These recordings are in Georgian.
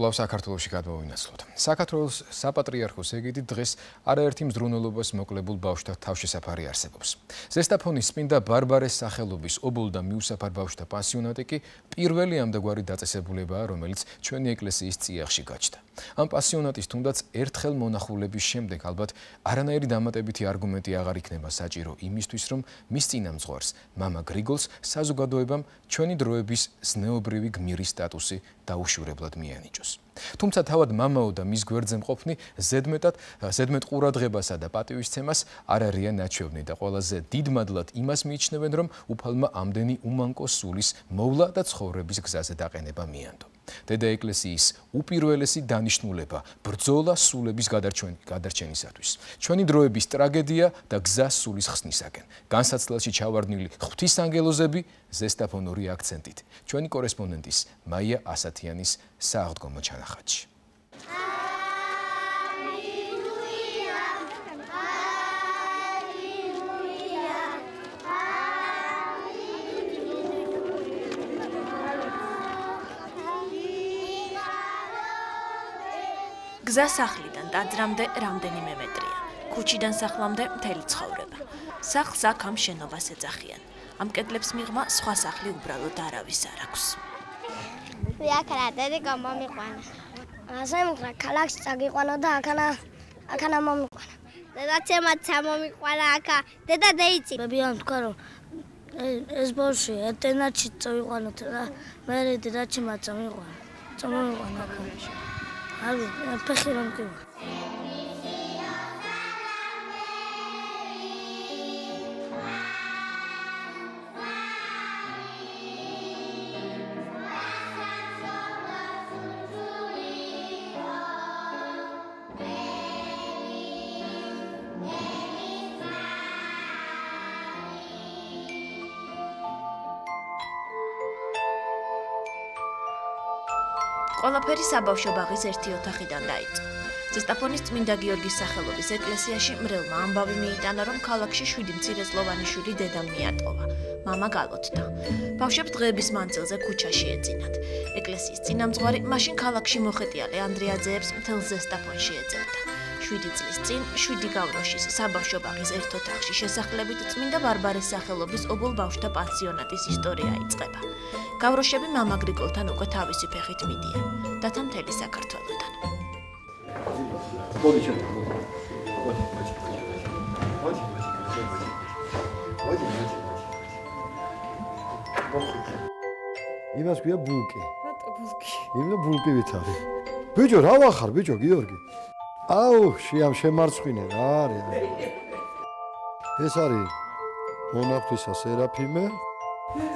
კვლავ საქართველოში გადმოვინაცვლოთ. საქართველოს საპატრიარქოს ეგიდით დღეს არაერთი მზრუნველობას მოკლებულ ბავშვთა თავშესაფარი არსებობს. ზესტაფონის წმინდა ბარბარეს სახელობის ობოლ და მიუსაფარ ბავშვთა პანსიონატი კი პირველი ამდაგვარი დაწესებულებაა, რომელიც ჩვენი ეკლესიის წიაღში გაჩნდა. ამ პანსიონატის თუნდაც ერთხელ მონახულების შემდეგ ალბათ არანაირი დამატებითი არგუმენტი აღარ იქნება საჭირო იმისთვის, რომ მის წინამძღვარს მამა გრიგოლს საზოგადოებამ ჩვენი დროების ზნეობრივი გმირის სტატუსი დაუშურებლად მიანიჭოს. თუმცა თავად მამაო და მის გვერდზე მყოფნი ზედმეტ ყურადღებასა და პატივისცემას არ არიან ნაჩვევნი და ყველაზე დიდ მადლად იმას მიიჩნევენ, რომ უფალმა ამდენი უმანკო სულის მოვლა და ცხოვრების გზაზე დაყენება მიანდო. დედა ეკლესიის უპირველესი დანიშნულება ბრძოლა სულების გადარჩენისათვის. ჩვენი დროების ტრაგედია და გზა სულის ხსნისაკენ. განსაცდელში ჩავარდნილი ღვთისანგელოზები ზესტაფონური აქცენტით. ჩვენი კორესპონდენტის მაია ასათიანის სააღდგომო ჩანახატში. გზა სახლიდან ტაძრამდე რამდენიმე მეტრია. ქუჩიდან სახლამდე მთელი ცხოვრება. სახლს აქ ამ შენობას ეძახიან. ამ კედლებს მიღმა სხვა სახლი უბრალოდ არავის არ აქვს. აქანა დედა მომიყვანა. ასე მოკრა ქალაქში წაგიყვანო და აქანა მომიყვანა. დედაცემაც მომიყვანა აქა. დედა დაიცი. ბებიამ თქვა რომ ეს ბავშვი ეთენაჩი წავიყვანოთ და მე დედაჩემაც მომიყვანა. წამომიყვანა აქა. Abi, pekhiram ki. ყველაფერი საბავშვო ბაღის ერთი ოთახიდან დაიწყო. ზესტაფონის წმინდა გიორგის სახელობის ეკლესიაში მრევლმა ამბავი მიიტანა, რომ ქალაქში 7 მცირეწლოვანი შვილი დედამ მიატყოვა. მამა გალოთდა. ბავშვებს დღეების მანძილზე ქუჩაში ეძინათ. ეკლესიის წინამძღვარი მაშინ ქალაქში მოხეტიალე ანდრეაძეებს მთელ ზესტაფონში ეძებდა. 7 წლის წინ 7 გავროშის საბავშვო ბაღის ერთ ოთახში შესახლებით წმინდა ბარბარეს სახელობის ობოლ ბავშვთა პანსიონატის ისტორია იწყება. გავროშები მამა გრიგოლთან უკვე თავისი ფეხით მიდიან. დათა მთელი საქართველოდან. იმას ქვია ბულკი. რატო ბულკი? იმიტომ ბულკივით არის. ბიჭო, რა ვახარ, ბიჭო, გიორგი? აუ, შიამ შემარცხვინე რა არის? ეს არის მონაკვთისა სერაფიმე.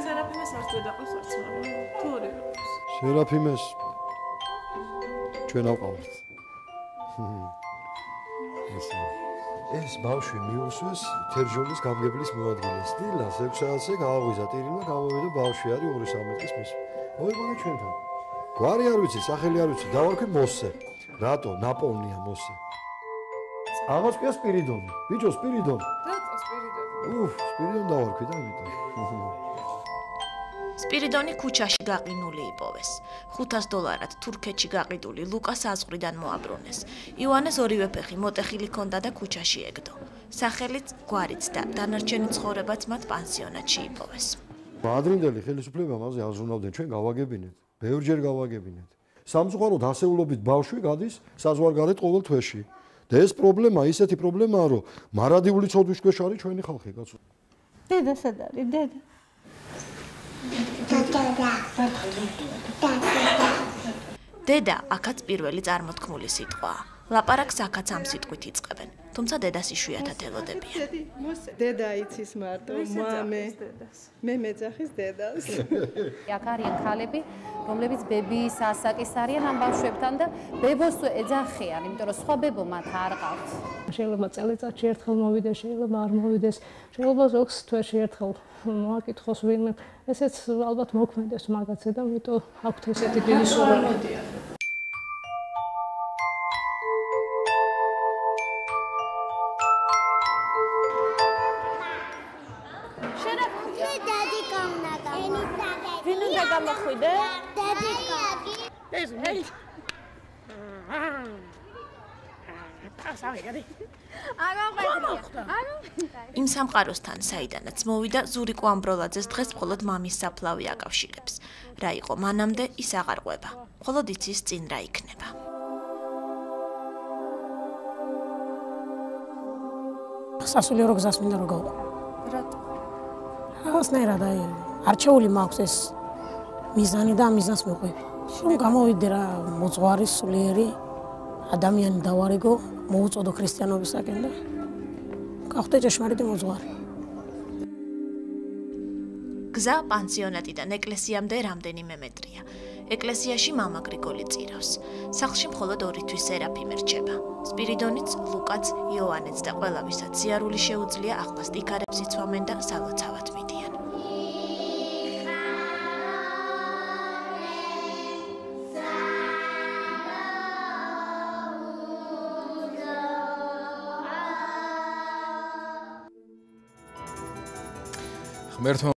სერაფიმეს არც ვედაყავს არც მამა. თუ ორი ვიყავს. სერაფიმეს ჩვენ ავყავართ. ეს ბავშვი მიუსვეს თერჯოლის გამგებლის მოადგილეს. დილას 6 საათზე გააღვიზა ტირილმა, გამოვიდა ბავშვი არის 2-3 წლის მის. მოიყვანა ჩვენთან. გვარი არ ვიცი, სახელი არ ვიცი, დავარქვი მოსე. რატო? ნაპოვნია მოსე. ამას ქვია სპირიდონი. ბიჭო, სპირიდონი. რატო სპირიდონი? სპირიდონი დავარქვი და ამიტომ. სპირიდონი ქუჩაში გაყინული იპოვეს. $500 თურქეთში გაყიდული ლუკას აზღვრიდან მოაბრუნეს. იოანეს ორივე ფეხი მოტეხილი ჰქონდა და ქუჩაში ეგდო. სახელიც, გვარიც და დანარჩენი ცხოვრებაც მათ პანსიონატში იპოვეს. ადრინდელი ხელისუფლება მასზე აზრუნავდნენ, ჩვენ გავაგებინეთ, ბევრჯერ გავაგებინეთ. სამწუხაროდ ასეულობით ბავშვი გადის საზღვარგარეთ ყოველ თვეში. და ეს პრობლემა, ისეთი პრობლემაა, რომ მარადიული ცოდვის ქვეშ არის ჩვენი ხალხი, კაცო. დედა სად არის, დედა? დედა აქაც პირველი წარმოთქმული სიტყვაა. ლაპარაკს აქაც ამ სიტყვით იწყებენ. თუმცა დედას იშვიათად ელოდებიან. დედა იცის მარტო, მე მეძახის დედას. აქ არიან ქალები, რომლებიც ბებიის ასაკის არიან ამ ბავშვებთან და ბებოს ეძახიან, იმიტომ რომ სხვა ბებო მათ არ ყავთ. შეიძლება წელიწადში ერთხელ მოვიდეს, შეიძლება არ მოვიდეს, შეიძლება ზოგს თვეში ერთხელ მოაკითხოს ვინმე. ესეც ალბათ მოქმედეს მაგაცე და იმიტომ აქვთ ესეთი დიდი სურვილი. ვინ უნდა გამოხვიდე? დედიკა. ეს მე იმ სამყაროსთან, საიდანაც მოვიდა, ზურიკო ამბროლაძეს დღეს მხოლოდ მამის საფლავი აკავშირებს. რა იყო მანამდე, ის აღარ ყვება. მხოლოდ იცის წინ რა იქნება. სასულიერო გზას მინდა რომ გავყო. რატო? რაღაცნაირად არჩეული მაქვს ეს მიზანი და ამ მიზანს მივყვები. რომ გამოვიდე რა მოძღვარი, სულიერი ადამიანი დავარიგო, მოუწოდო ქრისტიანობისაკენ და გავხდე ჭეშმარიტი მოძღვარი. გზა პანსიონატიდან ეკლესიამდე რამდენიმე მეტრია. ეკლესიაში მამა გრიგოლი წირავს. სახლში მხოლოდ 2 თვის სერაფიმე რჩება. სპირიდონიც, ლუკაც, იოანეც და ყველა ვისაც სიარული შეუძლია ახლას ტიქარებს იცვამენ და სალოცავად მიდიან. ღმერთმა